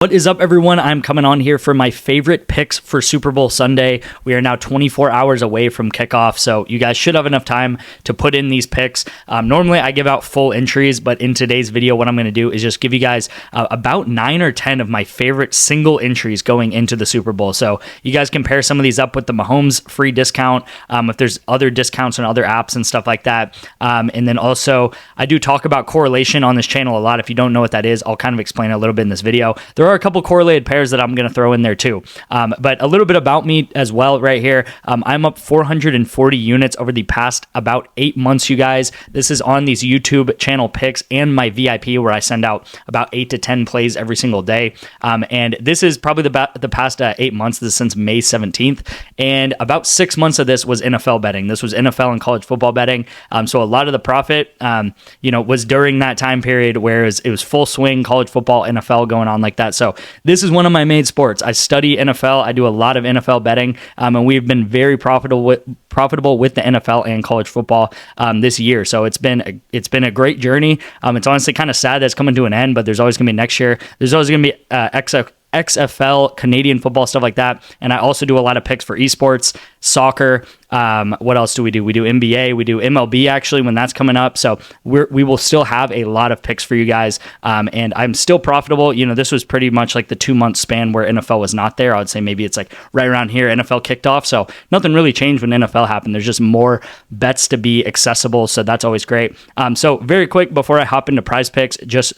What is up, everyone? I'm coming on here for my favorite picks for Super Bowl Sunday. We are now 24 hours away from kickoff, so you guys should have enough time to put in these picks. Normally, I give out full entries, but in today's video, what I'm going to do is just give you guys about 9 or 10 of my favorite single entries going into the Super Bowl. So you guys compare some of these up with the Mahomes free discount, if there's other discounts on other apps and stuff like that. And then also, I do talk about correlation on this channel a lot. If you don't know what that is, I'll kind of explain it a little bit in this video. There are a couple correlated pairs that I'm going to throw in there too. But a little bit about me as well right here. I'm up 440 units over the past about 8 months, you guys. This is on these YouTube channel picks and my VIP where I send out about 8 to 10 plays every single day. And this is probably the past 8 months. This is since May 17th. And about 6 months of this was NFL betting. This was NFL and college football betting. So a lot of the profit, was during that time period where it was full swing college football, NFL going on like that. So this is one of my main sports. I study NFL. I do a lot of NFL betting, and we've been very profitable with the NFL and college football this year. So it's been a great journey. It's honestly kind of sad that it's coming to an end, but there's always going to be next year. There's always going to be XFL, Canadian football, stuff like that. And I also do a lot of picks for esports, soccer. What else do? We do NBA, we do MLB actually when that's coming up. So we will still have a lot of picks for you guys. And I'm still profitable. This was pretty much like the 2-month span where NFL was not there. I would say maybe it's like right around here, NFL kicked off. So nothing really changed when NFL happened. There's just more bets to be accessible. So that's always great. So very quick before I hop into prize picks, just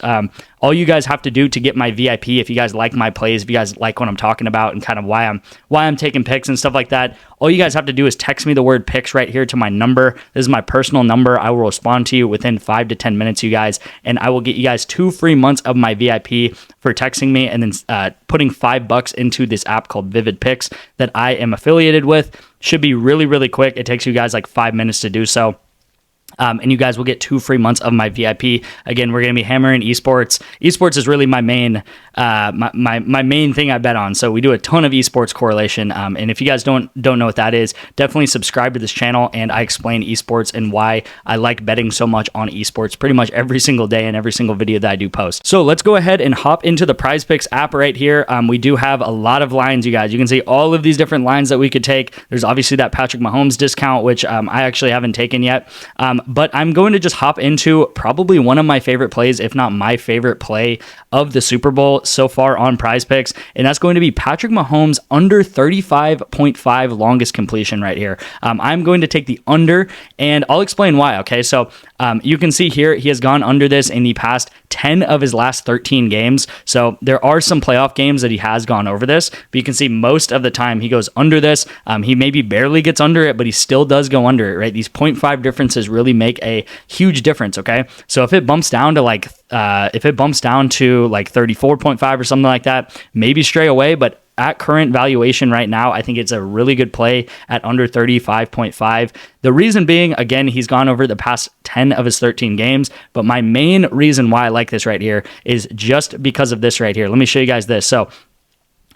all you guys have to do to get my VIP, if you guys like my plays, if you guys like what I'm talking about and kind of why I'm taking picks and stuff like that, all you guys have to do is text me the word picks right here to my number. This is my personal number. I will respond to you within 5 to 10 minutes, you guys, and I will get you guys 2 free months of my VIP for texting me and then putting $5 into this app called Vivid Picks that I am affiliated with. Should be really, really quick. It takes you guys like 5 minutes to do so. And you guys will get 2 free months of my VIP. Again, we're going to be hammering esports. Esports is really my main my main thing I bet on. So we do a ton of esports correlation. And if you guys don't know what that is, definitely subscribe to this channel. And I explain esports and why I like betting so much on esports pretty much every single day and every single video that I do post. So let's go ahead and hop into the Prize Picks app right here. We do have a lot of lines, you guys. You can see all of these different lines that we could take. There's obviously that Patrick Mahomes discount, which I actually haven't taken yet. But I'm going to just hop into probably one of my favorite plays, if not my favorite play of the Super Bowl so far on Prize Picks, and that's going to be Patrick Mahomes under 35.5 longest completion right here. I'm going to take the under, and I'll explain why, okay? So you can see here, he has gone under this in the past 10 of his last 13 games. So there are some playoff games that he has gone over this, but you can see most of the time he goes under this. He maybe barely gets under it, but he still does go under it, right? These 0.5 differences really make a huge difference, okay? So if it bumps down to like 34.5 or something like that, maybe stray away, but at current valuation right now, I think it's a really good play at under 35.5. The reason being, again, he's gone over the past 10 of his 13 games, but my main reason why I like this right here is just because of this right here. Let me show you guys this. So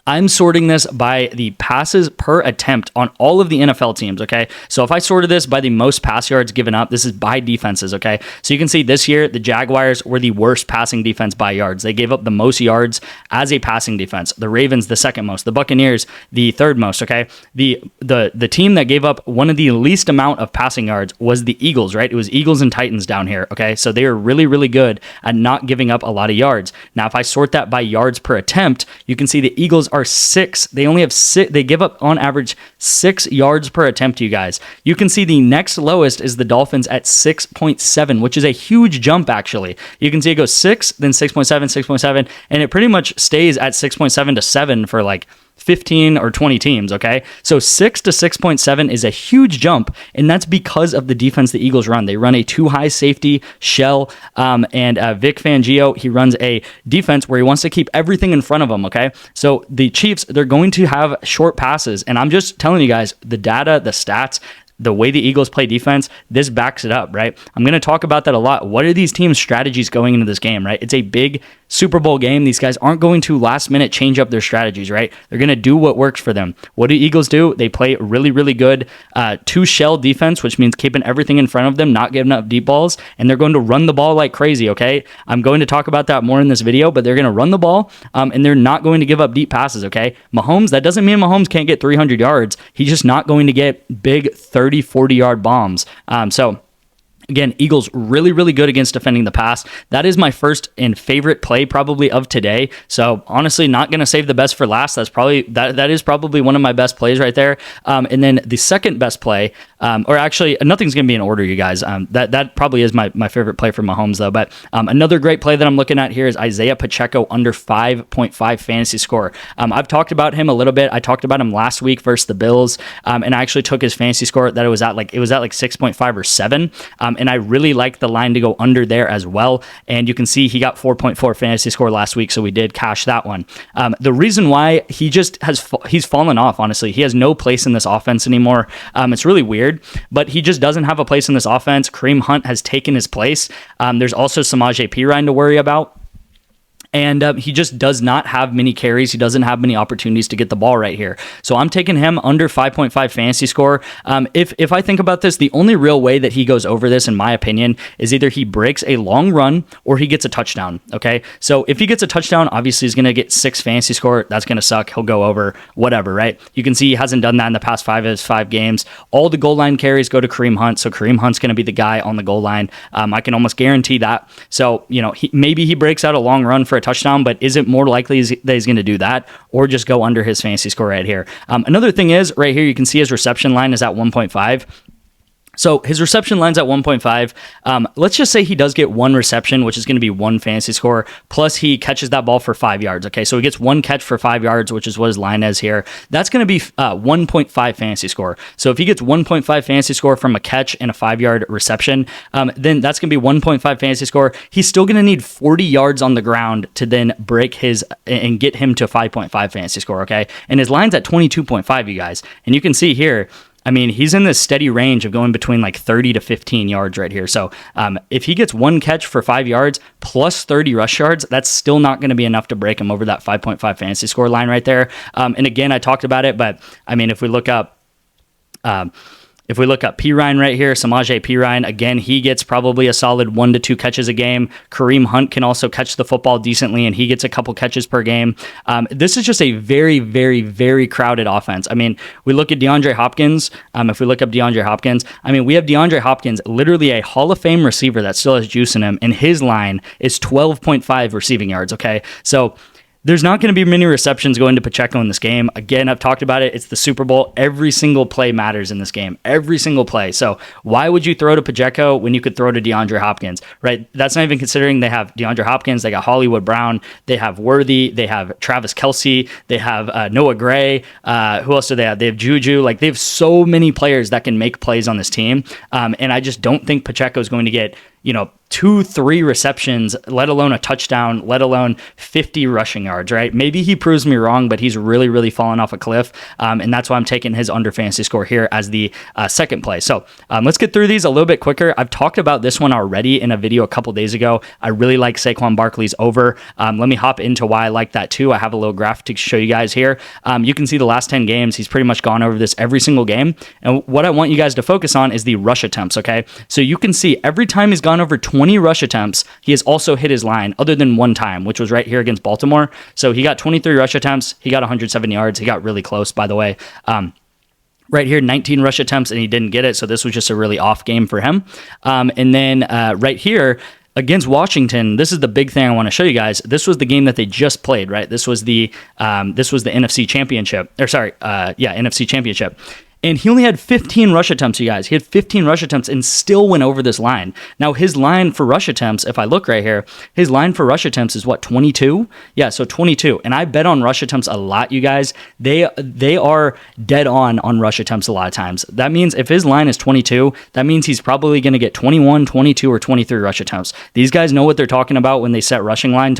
I'm sorting this by the passes per attempt on all of the NFL teams, okay? So if I sorted this by the most pass yards given up, this is by defenses, okay? So you can see this year, the Jaguars were the worst passing defense by yards. They gave up the most yards as a passing defense. The Ravens, the second most. The Buccaneers, the third most, okay? The team that gave up one of the least amount of passing yards was the Eagles, right? It was Eagles and Titans down here, okay? So they are really, really good at not giving up a lot of yards. Now, if I sort that by yards per attempt, you can see the Eagles are 6. They only have 6. They give up on average 6 yards per attempt, you guys. You can see the next lowest is the Dolphins at 6.7, which is a huge jump, actually. You can see it goes 6, then 6.7, 6.7, and it pretty much stays at 6.7 to 7 for like 15 or 20 teams, okay? So 6 to 6.7 is a huge jump, and that's because of the defense the Eagles run. They run a 2-high safety shell, and Vic Fangio, he runs a defense where he wants to keep everything in front of him, okay? So the Chiefs, they're going to have short passes, and I'm just telling you guys, the data, the stats, the way the Eagles play defense, this backs it up, right? I'm going to talk about that a lot. What are these teams' strategies going into this game, right? It's a big Super Bowl game. These guys aren't going to last minute change up their strategies, right? They're going to do what works for them. What do Eagles do? They play really, really good two-shell defense, which means keeping everything in front of them, not giving up deep balls, and they're going to run the ball like crazy, okay? I'm going to talk about that more in this video, but they're going to run the ball, and they're not going to give up deep passes, okay? Mahomes, that doesn't mean Mahomes can't get 300 yards. He's just not going to get big 30, 40-yard bombs. Again, Eagles really, really good against defending the pass. That is my first and favorite play probably of today. So honestly, not going to save the best for last. That is probably one of my best plays right there. And then the second best play, or actually nothing's going to be in order, you guys. That probably is my favorite play for Mahomes though. But another great play that I'm looking at here is Isaiah Pacheco under 5.5 fantasy score. I've talked about him a little bit. I talked about him last week versus the Bills, and I actually took his fantasy score that it was at like 6.5 or 7. And I really like the line to go under there as well. And you can see he got 4.4 fantasy score last week, so we did cash that one. The reason why he's fallen off, honestly, he has no place in this offense anymore. It's really weird, but he just doesn't have a place in this offense. Kareem Hunt has taken his place. There's also Samaje Perine to worry about. And he just does not have many carries. He doesn't have many opportunities to get the ball right here. So I'm taking him under 5.5 fantasy score. If I think about this, the only real way that he goes over this, in my opinion, is either he breaks a long run or he gets a touchdown. Okay. So if he gets a touchdown, obviously he's going to get 6 fantasy score. That's going to suck. He'll go over, whatever, right? You can see he hasn't done that in the past 5 of his 5 games. All the goal line carries go to Kareem Hunt. So Kareem Hunt's going to be the guy on the goal line. I can almost guarantee that. So, maybe he breaks out a long run for a touchdown, but is it more likely that he's going to do that or just go under his fantasy score right here? Another thing is right here, you can see his reception line is at 1.5. So his reception line's at 1.5. Let's just say he does get 1 reception, which is going to be 1 fantasy score, plus he catches that ball for 5 yards. Okay, so he gets 1 catch for 5 yards, which is what his line is here. That's going to be 1.5 fantasy score. So if he gets 1.5 fantasy score from a catch and a 5-yard reception, then that's going to be 1.5 fantasy score. He's still going to need 40 yards on the ground to then break his and get him to 5.5 fantasy score. Okay, and his line's at 22.5, you guys, and you can see here, I mean, he's in this steady range of going between like 30 to 15 yards right here. So if he gets 1 catch for 5 yards plus 30 rush yards, that's still not going to be enough to break him over that 5.5 fantasy score line right there. And again, I talked about it, but I mean, if we look up Perine right here, Samaje Perine, again, he gets probably a solid 1 to 2 catches a game. Kareem Hunt can also catch the football decently, and he gets a couple catches per game. This is just a very, very, very crowded offense. I mean, we look at DeAndre Hopkins. If we look up DeAndre Hopkins, I mean, we have DeAndre Hopkins, literally a Hall of Fame receiver that still has juice in him, and his line is 12.5 receiving yards, okay? So there's not going to be many receptions going to Pacheco in this game. Again, I've talked about it. It's the Super Bowl. Every single play matters in this game. Every single play. So why would you throw to Pacheco when you could throw to DeAndre Hopkins, right? That's not even considering they have DeAndre Hopkins, they got Hollywood Brown, they have Worthy, they have Travis Kelce, they have Noah Gray. Who else do they have? They have Juju. Like, they have so many players that can make plays on this team. And I just don't think Pacheco is going to get 2-3 receptions, let alone a touchdown, let alone 50 rushing yards, right? Maybe he proves me wrong, but he's really, really fallen off a cliff. And that's why I'm taking his under fantasy score here as the second play. So let's get through these a little bit quicker. I've talked about this one already in a video a couple days ago. I really like Saquon Barkley's over. Let me hop into why I like that too. I have a little graph to show you guys here. You can see the last 10 games. He's pretty much gone over this every single game. And what I want you guys to focus on is the rush attempts, okay? So you can see every time he's gone over 20 rush attempts, he has also hit his line other than one time, which was right here against Baltimore. So he got 23 rush attempts. He got 107 yards. He got really close, by the way. Right here, 19 rush attempts, and he didn't get it. So this was just a really off game for him. And then right here, against Washington, this is the big thing I want to show you guys. This was the game that they just played, right? This was the NFC Championship. NFC Championship. And he only had 15 rush attempts, you guys. He had 15 rush attempts and still went over this line. Now, his line for rush attempts, if I look right here, his line for rush attempts is what, 22? Yeah, so 22. And I bet on rush attempts a lot, you guys. They are dead on rush attempts a lot of times. That means if his line is 22, that means he's probably going to get 21, 22, or 23 rush attempts. These guys know what they're talking about when they set rushing attempt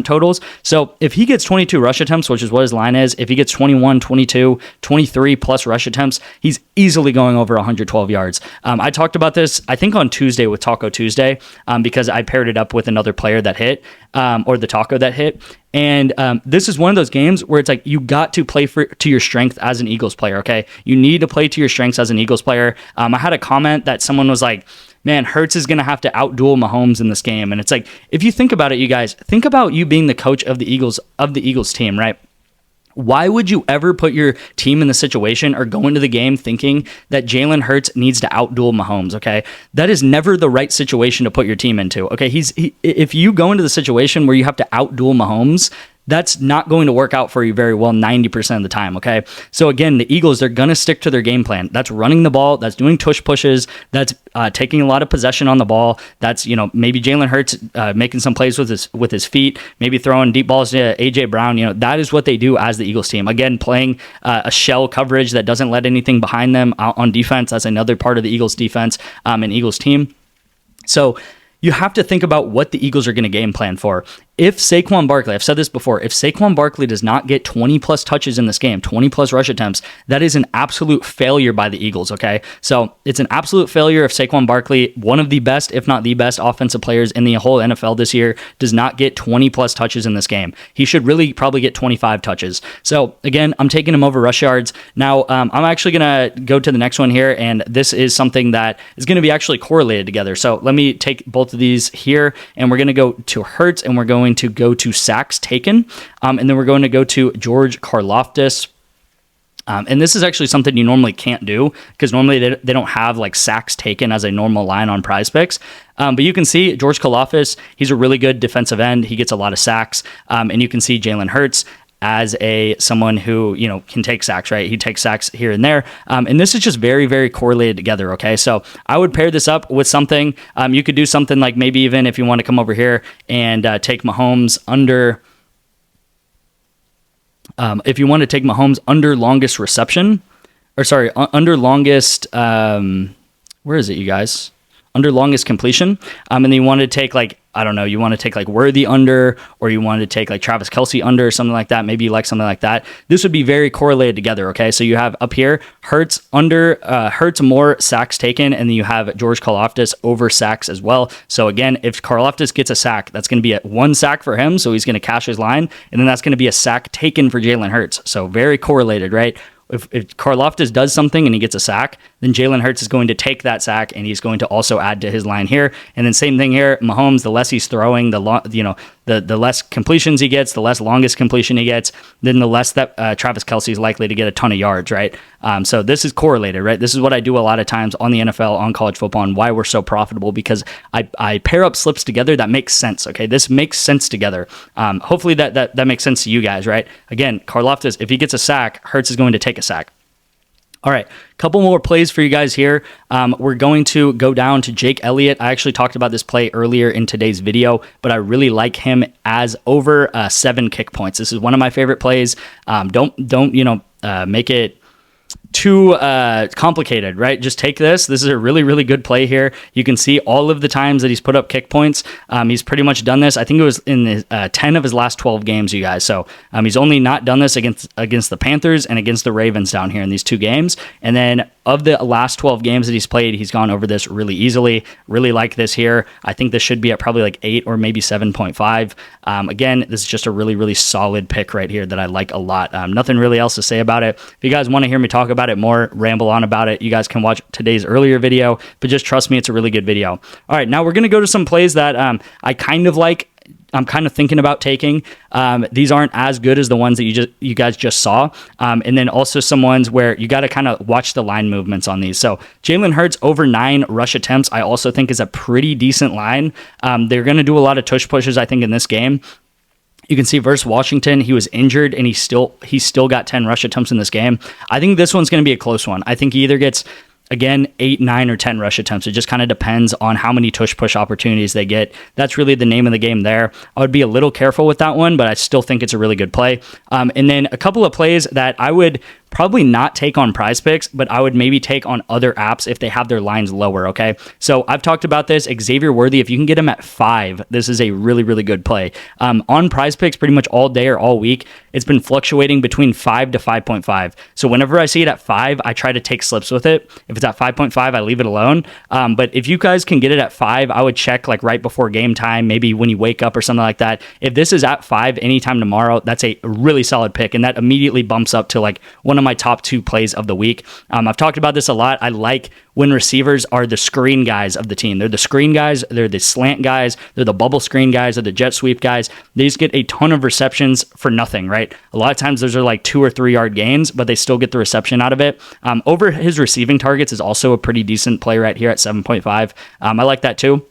totals. So if he gets 22 rush attempts, which is what his line is, if he gets 21, 22, 23, 33 plus rush attempts, he's easily going over 112 yards. I talked about this, I think, on Tuesday with Taco Tuesday, because I paired it up with another player that hit, or the Taco that hit. And this is one of those games where it's like you got to play to your strength as an Eagles player, okay? You need to play to your strengths as an Eagles player. I had a comment that someone was like, man, Hurts is going to have to outduel Mahomes in this game. And it's like, if you think about it, you guys, think about you being the coach of the Eagles team, right? Why would you ever put your team in the situation or go into the game thinking that Jalen Hurts needs to outduel Mahomes, okay? That is never the right situation to put your team into, okay? If you go into the situation where you have to outduel Mahomes, that's not going to work out for you very well 90% of the time, okay? So again, the Eagles, they're going to stick to their game plan. That's running the ball. That's doing tush pushes. That's taking a lot of possession on the ball. That's, maybe Jalen Hurts making some plays with his feet, maybe throwing deep balls to A.J. Brown. That is what they do as the Eagles team. Again, playing a shell coverage that doesn't let anything behind them on defense. That's another part of the Eagles defense and Eagles team. So you have to think about what the Eagles are going to game plan for. If Saquon Barkley, I've said this before, if Saquon Barkley does not get 20 plus touches in this game, 20 plus rush attempts, that is an absolute failure by the Eagles, okay? So it's an absolute failure if Saquon Barkley, one of the best, if not the best offensive players in the whole NFL this year, does not get 20 plus touches in this game. He should really probably get 25 touches. So again, I'm taking him over rush yards. Now, I'm actually going to go to the next one here, and this is something that is going to be actually correlated together. So let me take both of these here, and we're going to go to Hurts, and we're going to go to sacks taken, and then we're going to go to George Karlaftis. And this is actually something you normally can't do because normally they don't have like sacks taken as a normal line on Prize Picks. But you can see George Karlaftis, he's a really good defensive end. He gets a lot of sacks. And you can see Jalen Hurts as someone who, can take sacks, right? He takes sacks here and there. And this is just very, very correlated together, okay? So I would pair this up with something. You could do something like maybe even if you want to come over here and take Mahomes under... if you want to take Mahomes under longest reception, under longest... where is it, you guys? Under longest completion. And then you want to take you want to take Worthy under, or you want to take Travis Kelce under, or something like that. Maybe you like something like that. This would be very correlated together, okay? So you have up here, Hurts under, Hurts more sacks taken, and then you have George Karlaftis over sacks as well. So again, if Karlaftis gets a sack, that's going to be one sack for him, so he's going to cash his line, and then that's going to be a sack taken for Jalen Hurts. So very correlated, right? If Karlaftis does something and he gets a sack, then Jalen Hurts is going to take that sack and he's going to also add to his line here. And then same thing here, Mahomes, the less he's throwing, the less completions he gets, the less longest completion he gets, then the less that Travis Kelce is likely to get a ton of yards, right? So this is correlated, right? This is what I do a lot of times on the NFL, on college football, and why we're so profitable, because I pair up slips together that makes sense, okay? This makes sense together. Hopefully that makes sense to you guys, right? Again, Karlaftis, if he gets a sack, Hurts is going to take a sack. All right, couple more plays for you guys here. We're going to go down to Jake Elliott. I actually talked about this play earlier in today's video, but I really like him as over 7 kick points. This is one of my favorite plays. Don't make it too complicated, right? Just take this. This is a really, really good play here. You can see all of the times that he's put up kick points. He's pretty much done this. I think it was in the 10 of his last 12 games, you guys. So he's only not done this against the Panthers and against the Ravens down here in these 2 games. And then of the last 12 games that he's played, he's gone over this really easily. Really like this here. I think this should be at probably 8 or maybe 7.5. Again, this is just a really, really solid pick right here that I like a lot. Nothing really else to say about it. If you guys want to hear me talk about it more, ramble on about it, you guys can watch today's earlier video, but just trust me, it's a really good video. All right, now we're going to go to some plays that I kind of like. I'm kind of thinking about taking. These aren't as good as the ones that you guys just saw. And then also some ones where you got to kind of watch the line movements on these. So Jalen Hurts over 9 rush attempts, I also think is a pretty decent line. They're going to do a lot of tush pushes, I think, in this game. You can see versus Washington, he was injured and he still got 10 rush attempts in this game. I think this one's going to be a close one. I think he either gets, again, 8, 9, or 10 rush attempts. It just kind of depends on how many tush push opportunities they get. That's really the name of the game there. I would be a little careful with that one, but I still think it's a really good play. And then a couple of plays that I would probably not take on prizepicks, but I would maybe take on other apps if they have their lines lower, okay? So I've talked about this. Xavier Worthy, if you can get him at 5, this is a really, really good play. On prizepicks pretty much all day or all week, it's been fluctuating between 5 to 5.5. So whenever I see it at 5, I try to take slips with it. If it's at 5.5, I leave it alone. But if you guys can get it at 5, I would check like right before game time, maybe when you wake up or something like that. If this is at 5 anytime tomorrow, that's a really solid pick, and that immediately bumps up to like one of my top 2 plays of the week. I've talked about this a lot. I like when receivers are the screen guys of the team. They're the screen guys, they're the slant guys, they're the bubble screen guys, they're the jet sweep guys. They just get a ton of receptions for nothing, right? A lot of times those are like 2 or 3 yard gains, but they still get the reception out of it. Over his receiving targets is also a pretty decent play right here at 7.5. I like that too.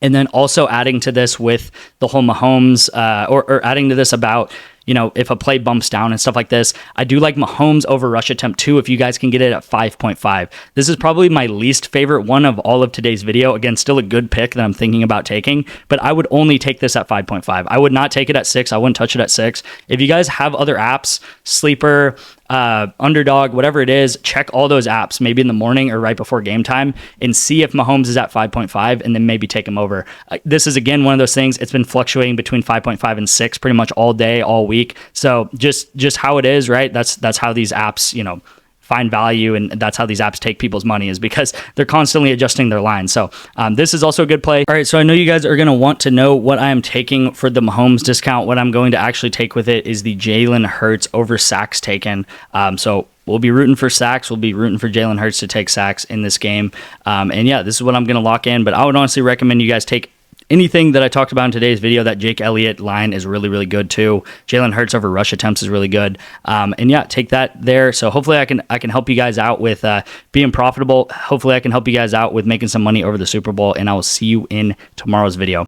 And then also adding to this with the whole Mahomes, or adding to this about, you know, if a play bumps down and stuff like this, I do like Mahomes over rush attempt 2 if you guys can get it at 5.5. This is probably my least favorite one of all of today's video. Again, still a good pick that I'm thinking about taking, but I would only take this at 5.5. I would not take it at 6. I wouldn't touch it at 6. If you guys have other apps, Sleeper, Underdog, whatever it is, check all those apps maybe in the morning or right before game time and see if Mahomes is at 5.5 and then maybe take him over. This is, again, one of those things. It's been fluctuating between 5.5 and 6 pretty much all day, all week. So just how it is, right? That's how these apps, you know, find value, and that's how these apps take people's money, is because they're constantly adjusting their lines. So this is also a good play. All right, so I know you guys are going to want to know what I am taking for the Mahomes discount. What I'm going to actually take with it is the Jalen Hurts over sacks taken. So we'll be rooting for sacks. We'll be rooting for Jalen Hurts to take sacks in this game. And yeah, this is what I'm going to lock in, but I would honestly recommend you guys take anything that I talked about in today's video. That Jake Elliott line is really, really good too. Jalen Hurts over rush attempts is really good. And yeah, take that there. So hopefully I can help you guys out with being profitable. Hopefully I can help you guys out with making some money over the Super Bowl, and I will see you in tomorrow's video.